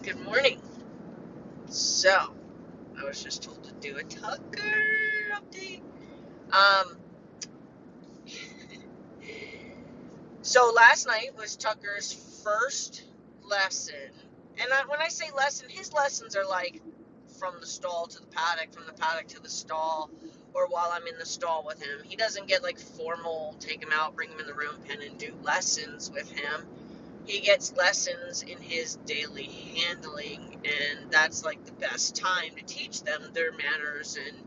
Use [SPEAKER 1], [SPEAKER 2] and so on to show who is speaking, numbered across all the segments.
[SPEAKER 1] Good morning. So, I was just told to do a Tucker update. Um, so last night was Tucker's first lesson. And when I say lesson, his lessons are like from the stall to the paddock, from the paddock to the stall, or while I'm in the stall with him. He doesn't get like formal, take him out, bring him in the room pen and do lessons with him. He gets lessons in his daily handling, and that's like the best time to teach them their manners and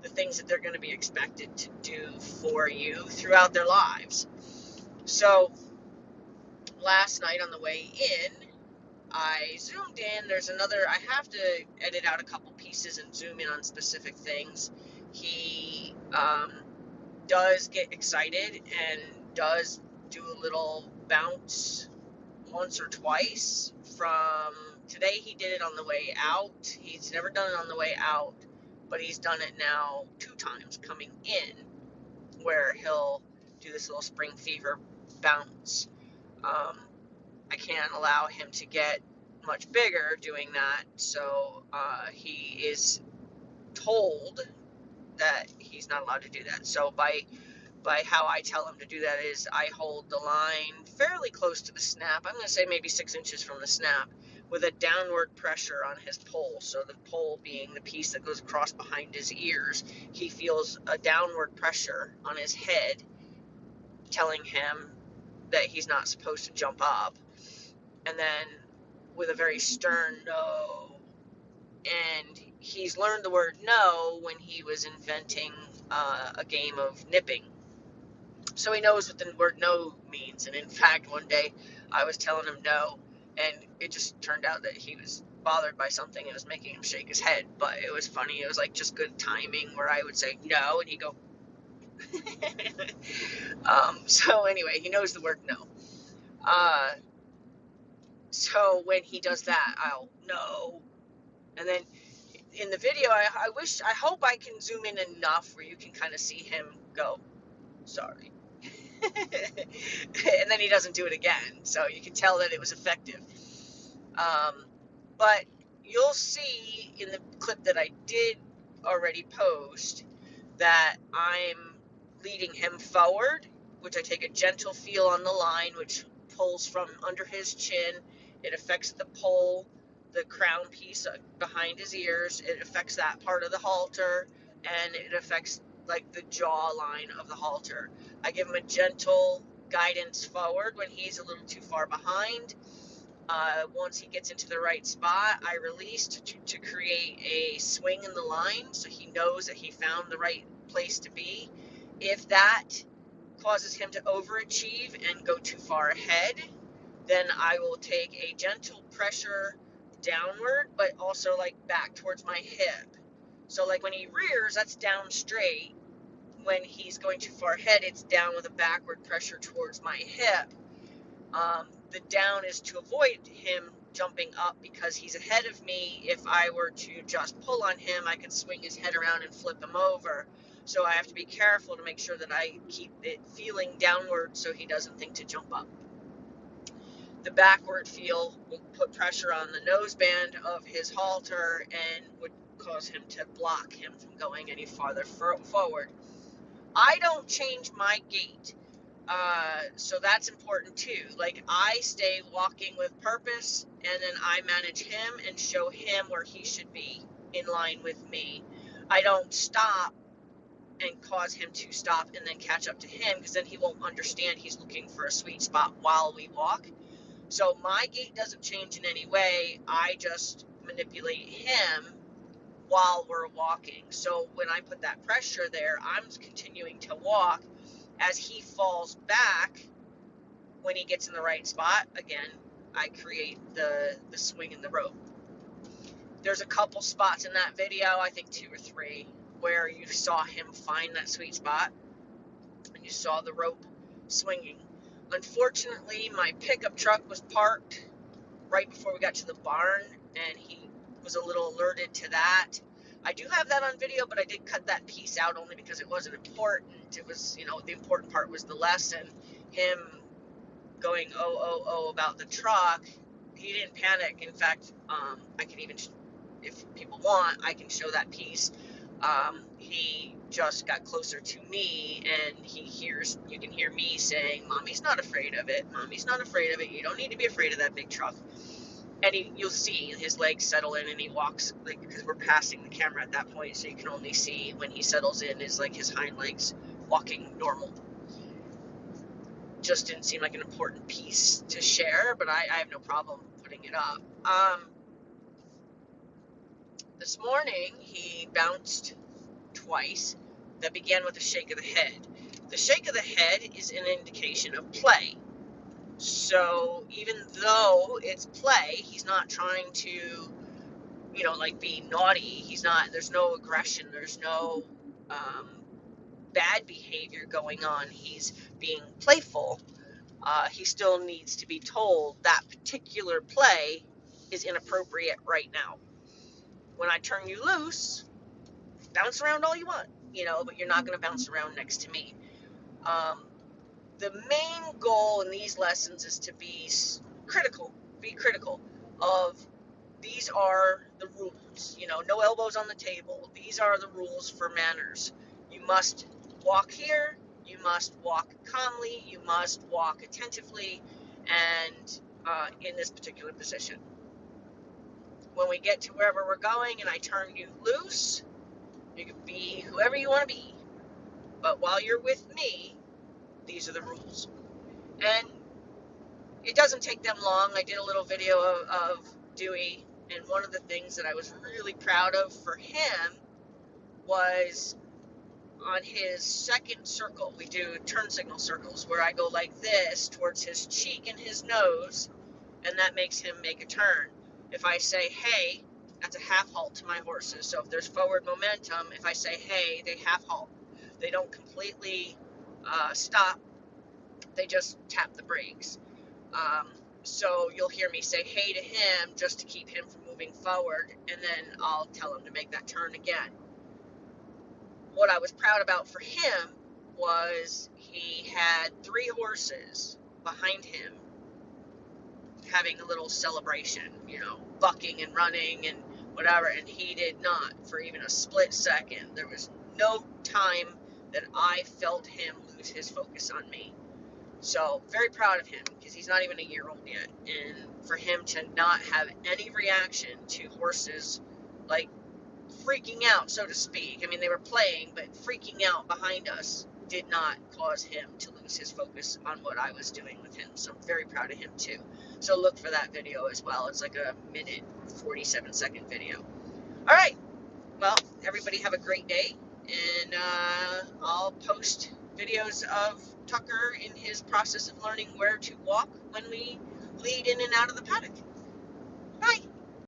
[SPEAKER 1] the things that they're going to be expected to do for you throughout their lives. So last night on the way in, I zoomed in. I have to edit out a couple pieces and zoom in on specific things. He does get excited and does do a little bounce once or twice. From today, he did it on the way out. He's never done it on the way out, but he's done it now 2 times coming in, where he'll do this little spring fever bounce. I can't allow him to get much bigger doing that, so he is told that he's not allowed to do that. So by how I tell him to do that is I hold the line fairly close to the snap. I'm going to say maybe 6 inches from the snap with a downward pressure on his pole. So the pole being the piece that goes across behind his ears, he feels a downward pressure on his head telling him that he's not supposed to jump up. And then with a very stern no. And he's learned the word no when he was inventing a game of nipping. So he knows what the word no means. And in fact, one day I was telling him no, and it just turned out that he was bothered by something and was making him shake his head. But it was funny. It was like just good timing where I would say no, and he'd go. So anyway, he knows the word no. So when he does that, I'll no. And then in the video, I hope I can zoom in enough where you can kind of see him go, sorry. And then he doesn't do it again, so you can tell that it was effective. But you'll see in the clip that I did already post that I'm leading him forward, which I take a gentle feel on the line, which pulls from under his chin. It affects the pole, the crown piece behind his ears. It affects that part of the halter, and it affects like the jaw line of the halter. I give him a gentle guidance forward when he's a little too far behind. Once he gets into the right spot, I release to create a swing in the line so he knows that he found the right place to be. If that causes him to overachieve and go too far ahead, then I will take a gentle pressure downward, but also like back towards my hip. So like when he rears, that's down straight. When he's going too far ahead, it's down with a backward pressure towards my hip. The down is to avoid him jumping up because he's ahead of me. If I were to just pull on him, I could swing his head around and flip him over. So I have to be careful to make sure that I keep it feeling downward so he doesn't think to jump up. The backward feel will put pressure on the noseband of his halter and would cause him to block him from going any farther forward. I don't change my gait. So that's important too. Like I stay walking with purpose, and then I manage him and show him where he should be in line with me. I don't stop and cause him to stop and then catch up to him, because then he won't understand he's looking for a sweet spot while we walk. So my gait doesn't change in any way. I just manipulate him while we're walking. So when I put that pressure there, I'm continuing to walk. As he falls back, when he gets in the right spot, again, I create the swing in the rope. There's a couple spots in that video, I think 2 or 3, where you saw him find that sweet spot and you saw the rope swinging. Unfortunately, my pickup truck was parked right before we got to the barn, and he was a little alerted to that. I do have that on video, but I did cut that piece out only because it wasn't important. It was, the important part was the lesson. Him going, oh, about the truck, he didn't panic. In fact, I can even, if people want, I can show that piece. He just got closer to me, and you can hear me saying, "Mommy's not afraid of it. Mommy's not afraid of it. You don't need to be afraid of that big truck." And you'll see his legs settle in, and he walks, like, because we're passing the camera at that point, so you can only see when he settles in is like his hind legs walking normal. Just didn't seem like an important piece to share, but I have no problem putting it up. This morning he bounced twice. That began with a shake of the head. The shake of the head is an indication of play. So even though it's play, he's not trying to, like, be naughty. There's no aggression. There's no bad behavior going on. He's being playful. He still needs to be told that particular play is inappropriate right now. When I turn you loose, bounce around all you want, but you're not going to bounce around next to me. The main goal in these lessons is to be critical of, these are the rules, no elbows on the table. These are the rules for manners. You must walk here, you must walk calmly, you must walk attentively, and in this particular position. When we get to wherever we're going and I turn you loose, you can be whoever you want to be. But while you're with me, these are the rules. And it doesn't take them long. I did a little video of Dewey, and one of the things that I was really proud of for him was on his second circle. We do turn signal circles where I go like this towards his cheek and his nose, and that makes him make a turn. If I say, hey, that's a half halt to my horses. So if there's forward momentum, if I say, hey, they half halt. They don't completely stop. They just tap the brakes. So you'll hear me say, hey, to him, just to keep him from moving forward, and then I'll tell him to make that turn again. What I was proud about for him was he had 3 horses behind him having a little celebration, bucking and running and whatever, and he did not for even a split second. There was no time that I felt him lose his focus on me. So very proud of him, because he's not even a year old yet, and for him to not have any reaction to horses, like, freaking out, so to speak. I mean, they were playing, but freaking out behind us did not cause him to lose his focus on what I was doing with him. So I'm very proud of him too. So look for that video as well. It's like a 1:47 video. All right. Well, everybody have a great day, and I'll post videos of Tucker in his process of learning where to walk when we lead in and out of the paddock.